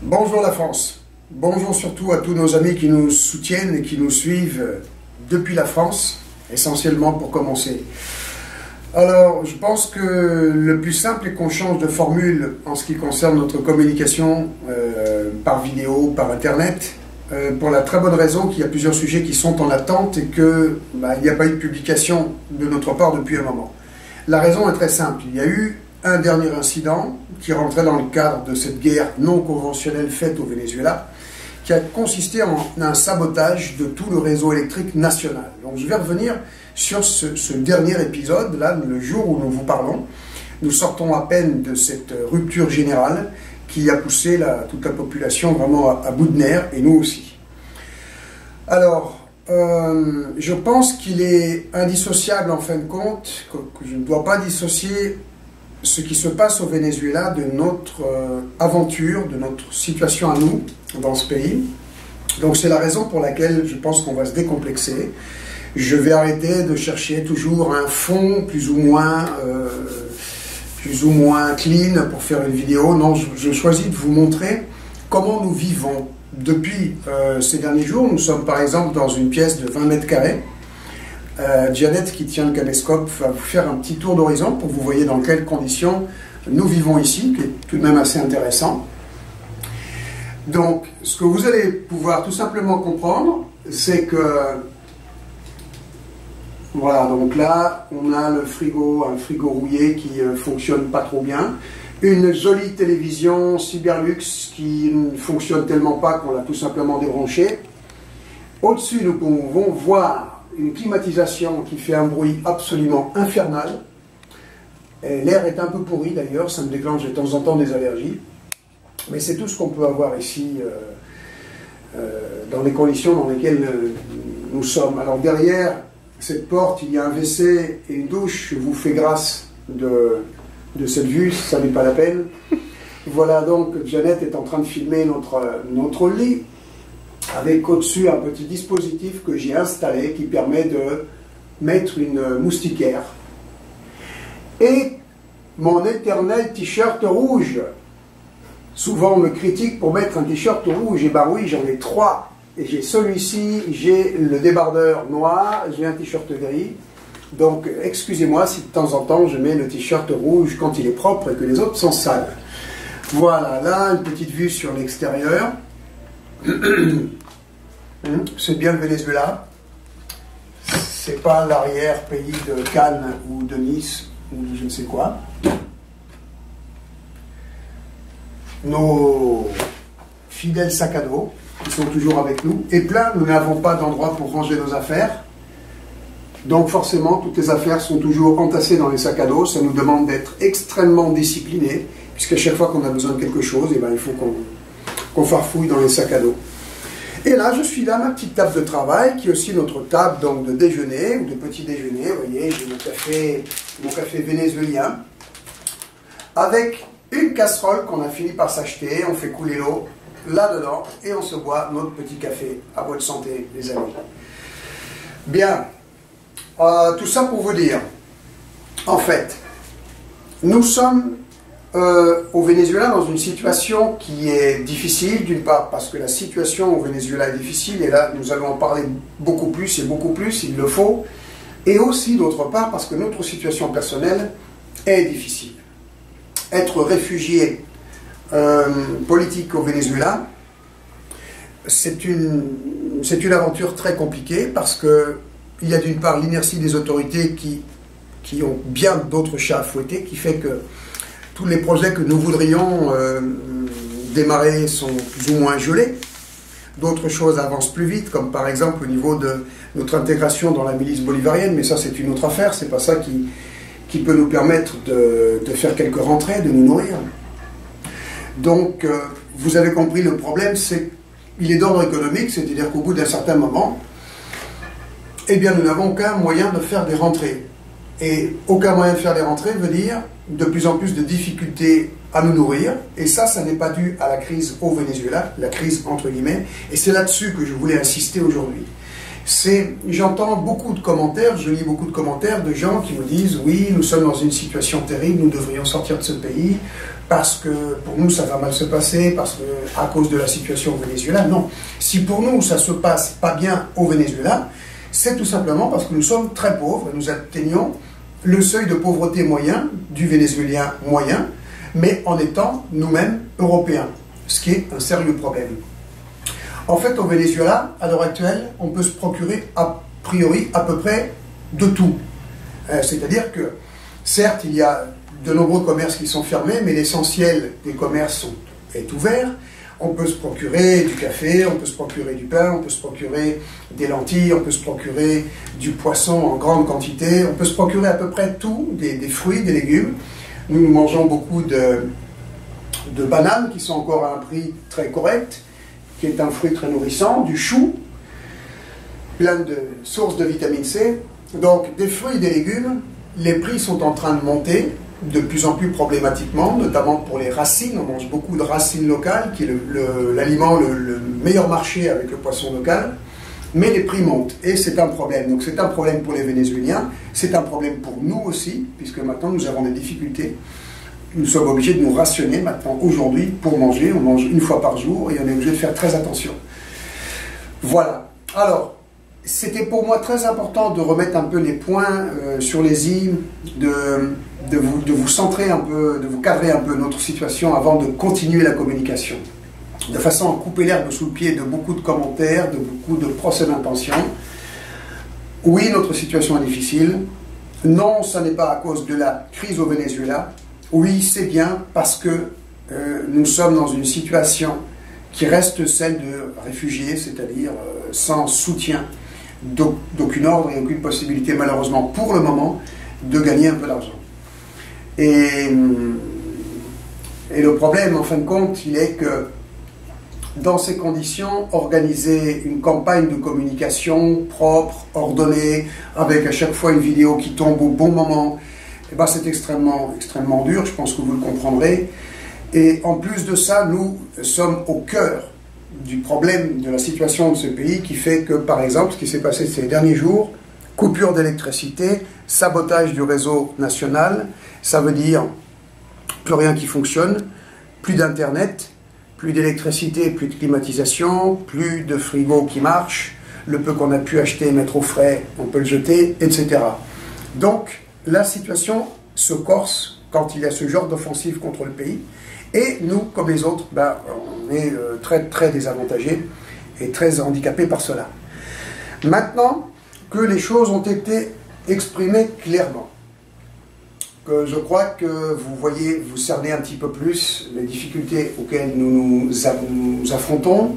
Bonjour la France, bonjour surtout à tous nos amis qui nous soutiennent et qui nous suivent depuis la France, essentiellement pour commencer. Alors, je pense que le plus simple est qu'on change de formule en ce qui concerne notre communication par vidéo, par Internet, pour la très bonne raison qu'il y a plusieurs sujets qui sont en attente et qu'il n'y a pas eu de publication de notre part depuis un moment. La raison est très simple, il y a eu un dernier incident qui rentrait dans le cadre de cette guerre non conventionnelle faite au Venezuela, qui a consisté en un sabotage de tout le réseau électrique national. Donc je vais revenir sur ce dernier épisode, là, le jour où nous vous parlons. Nous sortons à peine de cette rupture générale qui a poussé toute la population vraiment à bout de nerfs, et nous aussi. Alors, je pense qu'il est indissociable en fin de compte, que je ne dois pas dissocier ce qui se passe au Venezuela de notre aventure, de notre situation à nous, dans ce pays. Donc c'est la raison pour laquelle je pense qu'on va se décomplexer. Je vais arrêter de chercher toujours un fond plus ou moins clean pour faire une vidéo. Non, je choisis de vous montrer comment nous vivons depuis ces derniers jours. Nous sommes par exemple dans une pièce de 20 mètres carrés. Janet, qui tient le caméscope, va vous faire un petit tour d'horizon pour que vous voyez dans quelles conditions nous vivons ici, qui est tout de même assez intéressant. Donc, ce que vous allez pouvoir tout simplement comprendre, c'est que, voilà, donc là, on a un frigo rouillé qui fonctionne pas trop bien, une jolie télévision Cyberlux qui ne fonctionne tellement pas qu'on l'a tout simplement débranchée. Au-dessus, nous pouvons voir une climatisation qui fait un bruit absolument infernal. L'air est un peu pourri d'ailleurs, ça me déclenche de temps en temps des allergies. Mais c'est tout ce qu'on peut avoir ici dans les conditions dans lesquelles nous sommes. Alors derrière cette porte, il y a un WC et une douche. Je vous fais grâce de cette vue, ça n'est pas la peine. Voilà, donc Janet est en train de filmer notre lit, avec au-dessus un petit dispositif que j'ai installé qui permet de mettre une moustiquaire. Et mon éternel t-shirt rouge. Souvent on me critique pour mettre un t-shirt rouge, et ben oui, j'en ai 3. Et j'ai celui-ci, j'ai le débardeur noir, j'ai un t-shirt gris. Donc excusez-moi si de temps en temps je mets le t-shirt rouge quand il est propre et que les autres sont sales. Voilà, là une petite vue sur l'extérieur. C'est bien le Venezuela. C'est pas l'arrière-pays de Cannes ou de Nice ou je ne sais quoi. Nos fidèles sacs à dos qui sont toujours avec nous. Et plein, nous n'avons pas d'endroit pour ranger nos affaires. Donc forcément, toutes les affaires sont toujours entassées dans les sacs à dos. Ça nous demande d'être extrêmement disciplinés, puisqu'à chaque fois qu'on a besoin de quelque chose, eh ben, il faut qu'on farfouille dans les sacs à dos. Et là, je suis là, ma petite table de travail, qui est aussi notre table donc, de déjeuner, ou de petit déjeuner. Vous voyez, j'ai mon café vénézuélien, avec une casserole qu'on a fini par s'acheter. On fait couler l'eau là-dedans, et on se boit notre petit café. À votre santé, les amis. Bien, tout ça pour vous dire, en fait, nous sommes au Venezuela dans une situation qui est difficile, d'une part parce que la situation au Venezuela est difficile, et là nous allons en parler beaucoup plus, et beaucoup plus, il le faut, et aussi d'autre part parce que notre situation personnelle est difficile. Être réfugié politique au Venezuela, c'est une aventure très compliquée parce que il y a d'une part l'inertie des autorités qui ont bien d'autres chats à fouetter, qui fait que tous les projets que nous voudrions démarrer sont plus ou moins gelés. D'autres choses avancent plus vite, comme par exemple au niveau de notre intégration dans la milice bolivarienne, mais ça c'est une autre affaire, c'est pas ça qui peut nous permettre de faire quelques rentrées, de nous nourrir. Donc, vous avez compris, le problème, c'est qu'il est d'ordre économique, c'est-à-dire qu'au bout d'un certain moment, eh bien, nous n'avons aucun moyen de faire des rentrées. Et aucun moyen de faire des rentrées veut dire de plus en plus de difficultés à nous nourrir. Et ça n'est pas dû à la crise au Venezuela, la crise entre guillemets. Et c'est là-dessus que je voulais insister aujourd'hui. J'entends beaucoup de commentaires, je lis beaucoup de commentaires de gens qui me disent « Oui, nous sommes dans une situation terrible, nous devrions sortir de ce pays. parce que pour nous ça va mal se passer, parce que à cause de la situation au Venezuela. Non. Si pour nous ça se passe pas bien au Venezuela, c'est tout simplement parce que nous sommes très pauvres, nous atteignons le seuil de pauvreté moyen du Vénézuélien moyen, mais en étant nous-mêmes européens, ce qui est un sérieux problème. En fait, au Venezuela, à l'heure actuelle, on peut se procurer a priori à peu près de tout. C'est-à-dire que, certes, il y a de nombreux commerces qui sont fermés, mais l'essentiel des commerces est ouvert. On peut se procurer du café, on peut se procurer du pain, on peut se procurer des lentilles, on peut se procurer du poisson en grande quantité, on peut se procurer à peu près tout, des fruits, des légumes. Nous mangeons beaucoup de bananes qui sont encore à un prix très correct, qui est un fruit très nourrissant, du chou, plein de sources de vitamine C. Donc des fruits et des légumes, les prix sont en train de monter de plus en plus problématiquement, notamment pour les racines. On mange beaucoup de racines locales, qui est l'aliment le meilleur marché avec le poisson local, mais les prix montent et c'est un problème. Donc c'est un problème pour les Vénézuéliens, c'est un problème pour nous aussi, puisque maintenant nous avons des difficultés. Nous sommes obligés de nous rationner maintenant, aujourd'hui, pour manger. On mange une fois par jour et on est obligé de faire très attention. Voilà. Alors, c'était pour moi très important de remettre un peu les points sur les i, de vous centrer un peu, de vous cadrer un peu notre situation avant de continuer la communication. De façon à couper l'herbe sous le pied de beaucoup de commentaires, de beaucoup de procès d'intention. Oui, notre situation est difficile. Non, ce n'est pas à cause de la crise au Venezuela. Oui, c'est bien parce que nous sommes dans une situation qui reste celle de réfugiés, c'est-à-dire sans soutien d'aucun ordre et aucune possibilité, malheureusement, pour le moment, de gagner un peu d'argent. Et le problème, en fin de compte, il est que dans ces conditions, organiser une campagne de communication propre, ordonnée, avec à chaque fois une vidéo qui tombe au bon moment, eh ben c'est extrêmement dur, je pense que vous le comprendrez. Et en plus de ça, nous sommes au cœur du problème de la situation de ce pays qui fait que, par exemple, ce qui s'est passé ces derniers jours, coupure d'électricité, sabotage du réseau national, ça veut dire plus rien qui fonctionne, plus d'internet, plus d'électricité, plus de climatisation, plus de frigo qui marche, le peu qu'on a pu acheter et mettre au frais, on peut le jeter, etc. Donc, la situation se corse quand il y a ce genre d'offensive contre le pays. Et nous, comme les autres, ben, on est très désavantagés et très handicapés par cela. Maintenant que les choses ont été exprimées clairement, que je crois que vous voyez, vous cernez un petit peu plus les difficultés auxquelles nous affrontons,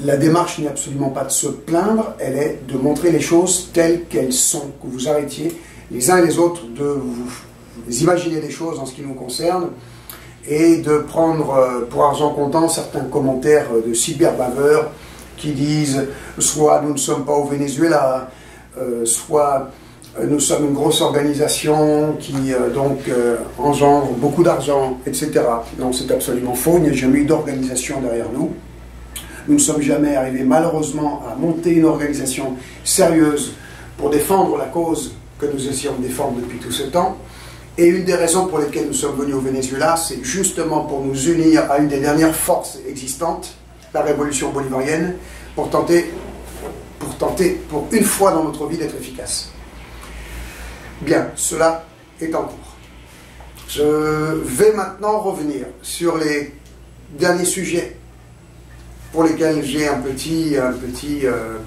la démarche n'est absolument pas de se plaindre, elle est de montrer les choses telles qu'elles sont, que vous arrêtiez les uns et les autres de vous imaginer des choses en ce qui nous concerne, et de prendre pour argent comptant certains commentaires de cyberbaveurs qui disent soit nous ne sommes pas au Venezuela, soit nous sommes une grosse organisation qui engendre beaucoup d'argent, etc. Non, c'est absolument faux, il n'y a jamais eu d'organisation derrière nous. Nous ne sommes jamais arrivés malheureusement à monter une organisation sérieuse pour défendre la cause que nous essayons de défendre depuis tout ce temps. Et une des raisons pour lesquelles nous sommes venus au Venezuela, c'est justement pour nous unir à une des dernières forces existantes, la révolution bolivarienne, pour tenter pour une fois dans notre vie d'être efficace. Bien, cela est en cours. Je vais maintenant revenir sur les derniers sujets pour lesquels j'ai un petit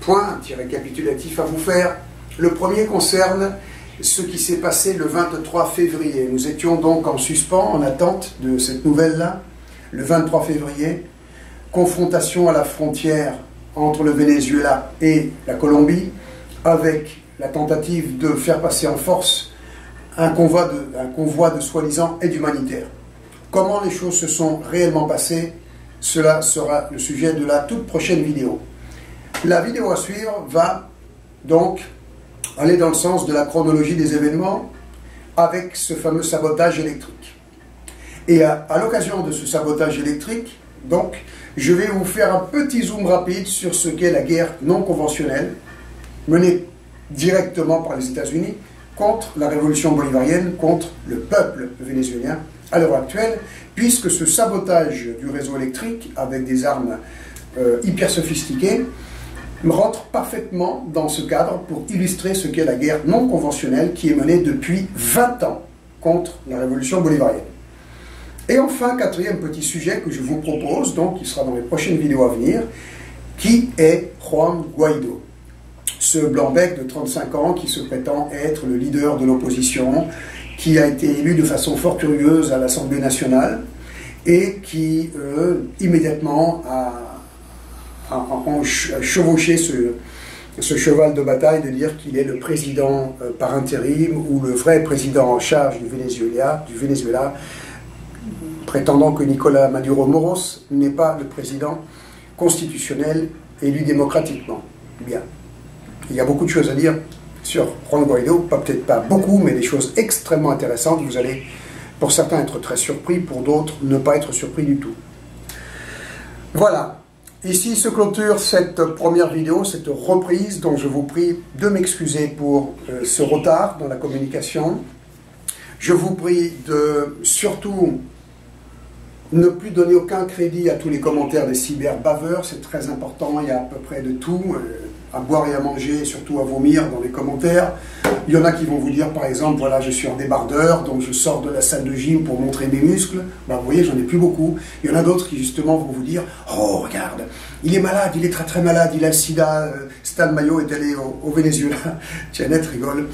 point, un petit récapitulatif à vous faire. Le premier concerne ce qui s'est passé le 23 février. Nous étions donc en suspens, en attente de cette nouvelle-là. Le 23 février, confrontation à la frontière entre le Venezuela et la Colombie, avec la tentative de faire passer en force un convoi de soi-disant aide humanitaire. Comment les choses se sont réellement passées, cela sera le sujet de la toute prochaine vidéo. La vidéo à suivre va donc aller dans le sens de la chronologie des événements avec ce fameux sabotage électrique. Et à l'occasion de ce sabotage électrique, donc, je vais vous faire un petit zoom rapide sur ce qu'est la guerre non conventionnelle menée directement par les États-Unis contre la révolution bolivarienne, contre le peuple vénézuélien, à l'heure actuelle, puisque ce sabotage du réseau électrique avec des armes hyper sophistiquées rentre parfaitement dans ce cadre pour illustrer ce qu'est la guerre non conventionnelle qui est menée depuis 20 ans contre la révolution bolivarienne. Et enfin, quatrième petit sujet que je vous propose, donc qui sera dans les prochaines vidéos à venir, qui est Juan Guaidó, ce blanc-bec de 35 ans qui se prétend être le leader de l'opposition, qui a été élu de façon fort curieuse à l'Assemblée nationale et qui immédiatement a chevauché ce cheval de bataille de dire qu'il est le président par intérim ou le vrai président en charge du Venezuela, prétendant que Nicolás Maduro Moros n'est pas le président constitutionnel élu démocratiquement. Bien. Il y a beaucoup de choses à dire sur Juan Guaidó, peut-être pas beaucoup, mais des choses extrêmement intéressantes. Vous allez, pour certains, être très surpris, pour d'autres, ne pas être surpris du tout. Voilà. Ici se clôture cette première vidéo, cette reprise, dont je vous prie de m'excuser pour ce retard dans la communication. Je vous prie de surtout ne plus donner aucun crédit à tous les commentaires des cyberbaveurs, c'est très important, il y a à peu près de tout, à boire et à manger, et surtout à vomir dans les commentaires. Il y en a qui vont vous dire, par exemple, voilà, je suis en débardeur, donc je sors de la salle de gym pour montrer mes muscles. Ben, vous voyez, j'en ai plus beaucoup. Il y en a d'autres qui, justement, vont vous dire, oh, regarde, il est malade, il est très très malade, il a le sida, Stan Mayo est allé au Venezuela, Janet rigole,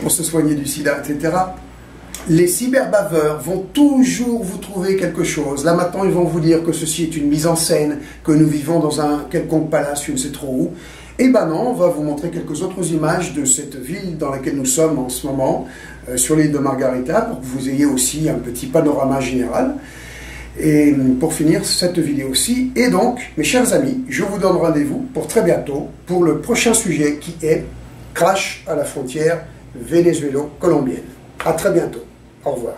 pour se soigner du sida, etc. Les cyberbaveurs vont toujours vous trouver quelque chose. Là maintenant, ils vont vous dire que ceci est une mise en scène, que nous vivons dans un quelconque palace, je ne sais trop où. Eh ben non, on va vous montrer quelques autres images de cette ville dans laquelle nous sommes en ce moment, sur l'île de Margarita, pour que vous ayez aussi un petit panorama général. Et pour finir cette vidéo-ci, et donc, mes chers amis, je vous donne rendez-vous pour très bientôt, pour le prochain sujet qui est crash à la frontière vénézuélo-colombienne. À très bientôt. Au revoir.